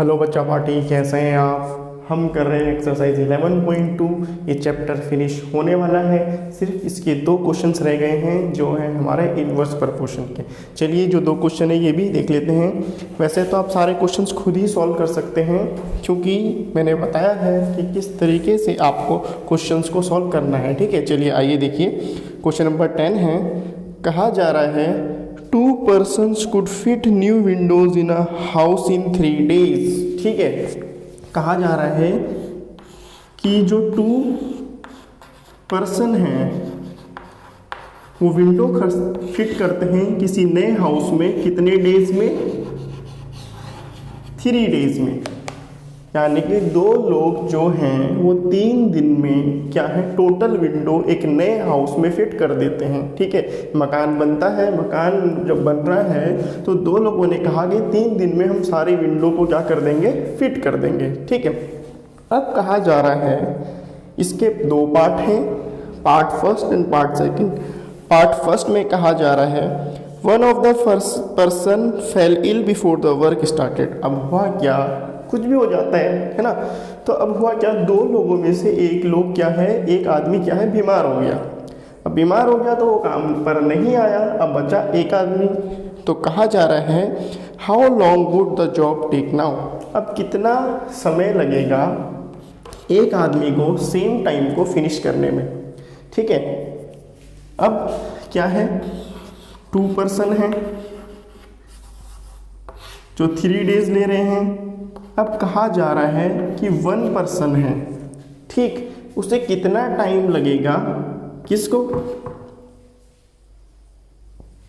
Hello बच्चा party, कैसे हैं आप। हम कर रहे हैं एक्सरसाइज 11.2। ये चैप्टर फिनिश होने वाला है। सिर्फ इसके 2 क्वेश्चंस रह गए हैं जो हैं हमारे इन्वर्स प्रपोर्शन के। चलिए जो 2 क्वेश्चन है ये भी देख लेते हैं। वैसे तो आप सारे क्वेश्चंस खुद ही सॉल्व कर सकते हैं, क्योंकि मैंने बताया है कि किस तरीके से आपको क्वेश्चंस को सॉल्व करना है। ठीक है, चलिए आइए देखिए। क्वेश्चन नंबर 10 है, कहा जा रहा है 2 persons could fit new windows in a house in 3 days। ठीक है, कहा जा रहा है कि जो 2 पर्सन हैं वो विंडो फिट करते हैं किसी नए हाउस में कितने डेज में, 3 डेज में। यानी कि 2 लोग जो हैं वो 3 दिन में क्या है, टोटल विंडो एक नए हाउस में फिट कर देते हैं। ठीक है, मकान बनता है, मकान जब बन रहा है तो 2 लोगों ने कहा कि 3 दिन में हम सारी विंडो को क्या कर देंगे, फिट कर देंगे। ठीक है, अब कहा जा रहा है, इसके 2 पार्ट हैं, part first and part second. Part first में कहा जा रहा है one of the person fell ill before the work started. अब हुआ क्या, कुछ भी हो जाता है ना। तो अब हुआ क्या, 2 लोगों में से एक लोग क्या है, एक आदमी क्या है, बीमार हो गया। अब बीमार हो गया तो वो काम पर नहीं आया, अब बचा एक आदमी। तो कहा जा रहा है how long would the job take now. अब कितना समय लगेगा एक आदमी को सेम टाइम को फिनिश करने में। ठीक है, अब क्या है, 2 पर्सन हैं जो 3 डेज ले रहे हैं। अब कहा जा रहा है कि 1 पर्सन है, ठीक, उसे कितना टाइम लगेगा, किसको,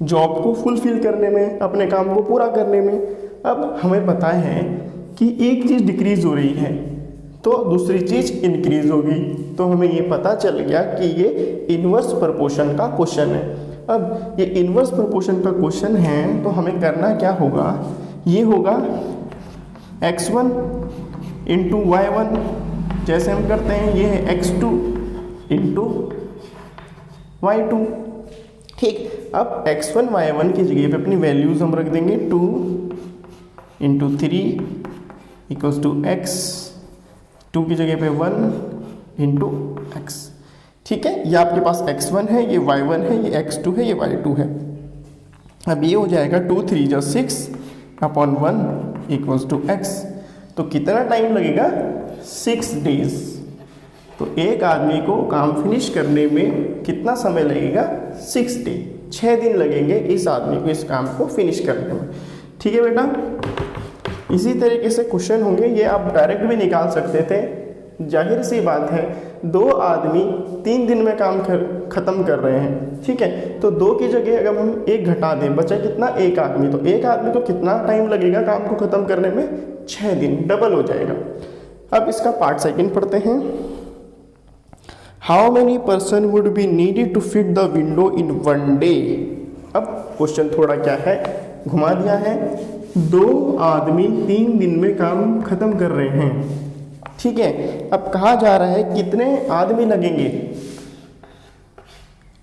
जॉब को फुलफिल करने में, अपने काम को पूरा करने में। अब हमें पता है कि एक चीज़ डिक्रीज हो रही है तो दूसरी चीज़ इंक्रीज होगी। तो हमें ये पता चल गया कि ये इन्वर्स प्रपोर्शन का क्वेश्चन है। अब ये इन्वर्स प्रपोर्शन का क्वेश्चन है तो हमें करना क्या होगा, ये होगा x1 इंटू y1, जैसे हम करते हैं ये है x2 इंटू y2। ठीक, अब x1 y1 की जगह पे अपनी वैल्यूज हम रख देंगे, 2 इंटू 3 इक्वल्स टू x, 2 की जगह पे 1 इंटू x। ठीक है, ये आपके पास x1 है, ये y1 है, ये x2 है, ये y2 है। अब ये हो जाएगा 2 3 जा 6 अपॉन 1 इक्वल्स टू x। तो कितना टाइम लगेगा, 6 डेज। तो एक आदमी को काम फिनिश करने में कितना समय लगेगा, 6 डे, 6 दिन लगेंगे इस आदमी को इस काम को फिनिश करने में। ठीक है बेटा, इसी तरीके से क्वेश्चन होंगे, ये आप डायरेक्ट भी निकाल सकते थे। जाहिर सी बात है 2 आदमी 3 दिन में काम खत्म कर रहे हैं। ठीक है, तो 2 की जगह अगर हम 1 घटा दें, बचा कितना, 1 आदमी। तो 1 आदमी को कितना टाइम लगेगा काम को खत्म करने में, 6 दिन, डबल हो जाएगा। अब इसका पार्ट सेकंड पढ़ते हैं। How many person would be needed to fit the window in 1 day. अब क्वेश्चन थोड़ा क्या है, घुमा दिया है। 2 आदमी 3 दिन में काम खत्म कर रहे हैं। ठीक है, अब कहा जा रहा है कितने आदमी लगेंगे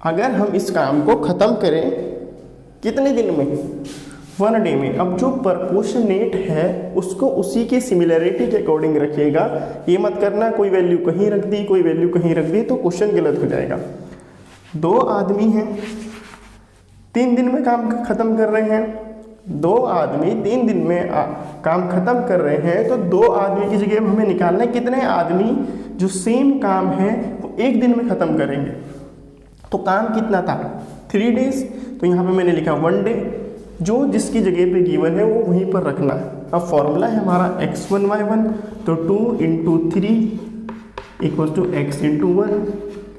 अगर हम इस काम को खत्म करें, कितने दिन में, 1 डे में। अब जो प्रपोर्शनेट है उसको उसी के सिमिलरिटी के अकॉर्डिंग रखिएगा। ये मत करना कोई वैल्यू कहीं रख दी, कोई वैल्यू कहीं रख दी, तो क्वेश्चन गलत हो जाएगा। 2 आदमी हैं, 3 दिन में काम खत्म कर रहे हैं। 2 आदमी 3 दिन में काम खत्म कर रहे हैं, तो 2 आदमी की जगह हमें निकालना है कितने आदमी जो सेम काम है वो 1 दिन में खत्म करेंगे। तो काम कितना था, 3 डेज। तो यहाँ पे मैंने लिखा 1 डे, जो जिसकी जगह पे गिवन है वो वहीं पर रखना है। अब फॉर्मूला है हमारा x1 y1, तो 2 into 3 equals to x into 1।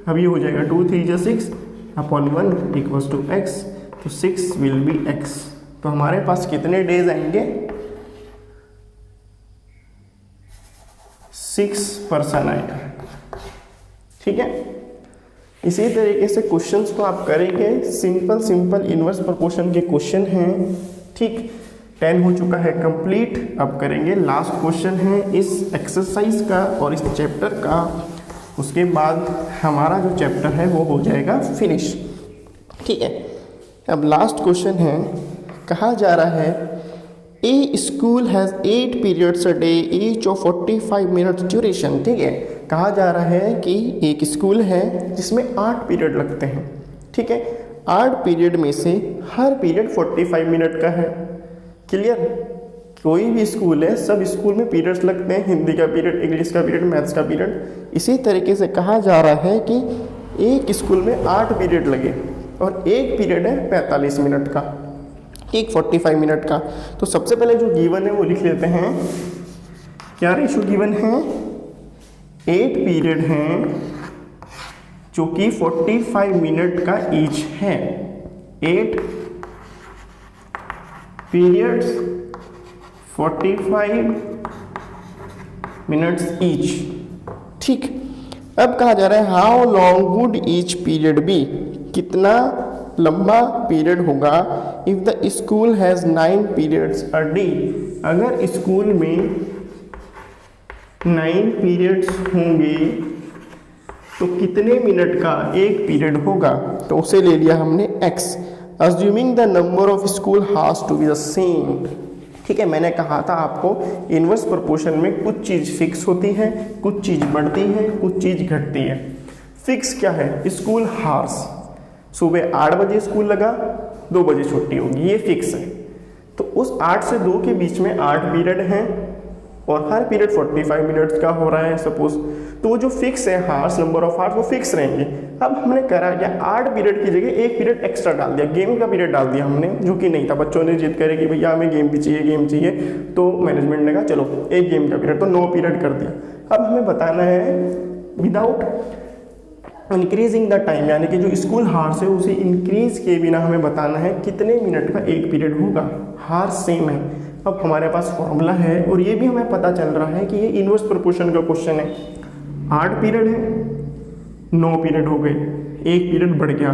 अब ये हो जाएगा 2 3 जा 6 अपॉन 1 इक्वल्स टू x। तो 6 विल बी x। तो हमारे पास कितने डेज आएंगे, 6 पर्सन आएगा। ठीक है, इसी तरीके से क्वेश्चंस को आप करेंगे। सिंपल इन्वर्स प्रोपोर्शन के क्वेश्चन हैं। ठीक, 10 हो चुका है कंप्लीट। अब करेंगे लास्ट क्वेश्चन है इस एक्सरसाइज का और इस चैप्टर का। उसके बाद हमारा जो चैप्टर है वो हो जाएगा फिनिश। ठीक है, अब लास्ट क्वेश्चन है, कहा जा रहा है a school has 8 periods a day each of 45 minutes duration. ठीक है, कहा जा रहा है कि एक स्कूल है जिसमें 8 पीरियड लगते हैं। ठीक है, 8 पीरियड में से हर पीरियड 45 मिनट का है। क्लियर? कोई भी स्कूल है, सब स्कूल में पीरियड्स लगते हैं, हिंदी का पीरियड, इंग्लिश का पीरियड, मैथ्स का पीरियड। इसी तरीके से कहा जा रहा है कि एक स्कूल में 8 पीरियड लगे और एक पीरियड है 45 मिनट का, एक 45 मिनट का। तो सबसे पहले जो गिवन है वो लिख लेते हैं। क्या रेशो गिवन है? 8 पीरियड हैं जो कि 45 मिनट का ईच है। 8 पीरियड्स 45 मिनट्स ईच। ठीक, अब कहा जा रहा है how long would each period be, कितना लंबा पीरियड होगा if the school has 9 periods a day. अगर स्कूल में 9 पीरियड्स होंगे तो कितने मिनट का एक पीरियड होगा? तो उसे ले लिया हमने x, assuming the number of school has to be the same. ठीक है, मैंने कहा था आपको इनवर्स प्रोपोर्शन में कुछ चीज़ फिक्स होती है, कुछ चीज़ बढ़ती है, कुछ चीज़ घटती है। फिक्स क्या है? स्कूल हार्स, सुबह 8 बजे स्कूल लगा, 2 बजे छुट्टी होगी, ये फिक्स है। तो उस 8 से 2 के बीच में 8 पीरियड हैं और हर पीरियड 45 मिनट्स का हो रहा है सपोज। तो वो जो फिक्स है हार्स, नंबर ऑफ हार्स, वो फिक्स रहेंगे। अब हमने करा क्या, 8 पीरियड की जगह एक पीरियड एक्स्ट्रा डाल दिया, गेम का पीरियड डाल दिया हमने, जो कि नहीं था। बच्चों ने जिद करे कि भैया हमें गेम भी चाहिए, गेम चाहिए, तो मैनेजमेंट ने कहा चलो एक गेम का पीरियड, तो 9 पीरियड कर दिया। अब हमें बताना है विदाउट इंक्रीजिंग द टाइम, यानी कि जो स्कूल हार्स है उसे इंक्रीज किए बिना हमें बताना है कितने मिनट का एक पीरियड होगा। हार्स सेम है। अब हमारे पास फॉर्मूला है और ये भी हमें पता चल रहा है कि ये इनवर्स प्रोपोर्शन का क्वेश्चन है। 8 पीरियड है, 9 पीरियड हो गए, एक पीरियड बढ़ गया,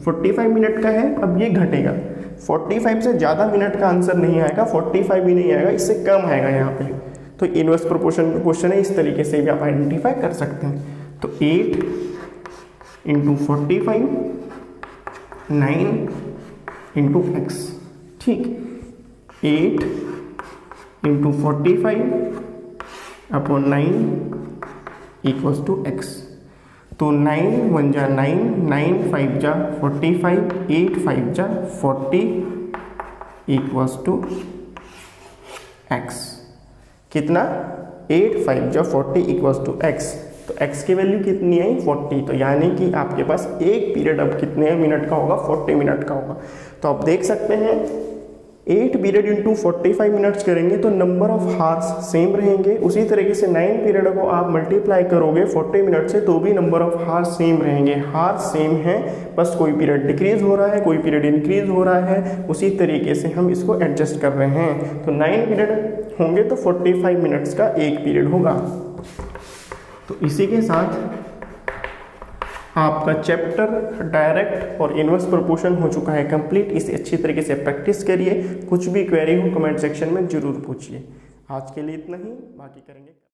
45 मिनट का है। अब ये घटेगा, 45 से ज़्यादा मिनट का आंसर नहीं आएगा, 45 भी नहीं आएगा, इससे कम आएगा यहाँ पे। तो इनवर्स प्रोपोर्शन का क्वेश्चन है, इस तरीके से भी आप आइडेंटिफाई कर सकते हैं। तो 8 इंटू 45, 9 इंटू एक्स। ठीक, 8 into 45 upon 9 equals to x. तो 9 1 जा 9, 9 5 जा 45, 8 5 जा 40 इक्वल्स टू एक्स। कितना? 8 5 जा 40 इक्वल्स टू एक्स। तो x की वैल्यू कितनी आई? 40। तो यानी कि आपके पास एक पीरियड अब कितने मिनट का होगा? 40 मिनट का होगा। तो आप देख सकते हैं 8 पीरियड इंटू 45 मिनट्स करेंगे तो नंबर ऑफ हार्स सेम रहेंगे। उसी तरीके से 9 पीरियड को आप मल्टीप्लाई करोगे 40 मिनट से तो भी नंबर ऑफ हार्स सेम रहेंगे। हार्स सेम है, बस कोई पीरियड डिक्रीज हो रहा है, कोई पीरियड इंक्रीज हो रहा है। उसी तरीके से हम इसको एडजस्ट कर रहे हैं। तो 9 पीरियड होंगे तो 45 मिनट्स का एक पीरियड होगा। तो इसी के साथ आपका चैप्टर डायरेक्ट और इनवर्स प्रोपोर्शन हो चुका है कंप्लीट। इसे अच्छी तरीके से प्रैक्टिस करिए। कुछ भी क्वेरी हो कमेंट सेक्शन में ज़रूर पूछिए। आज के लिए इतना ही, बाकी करेंगे।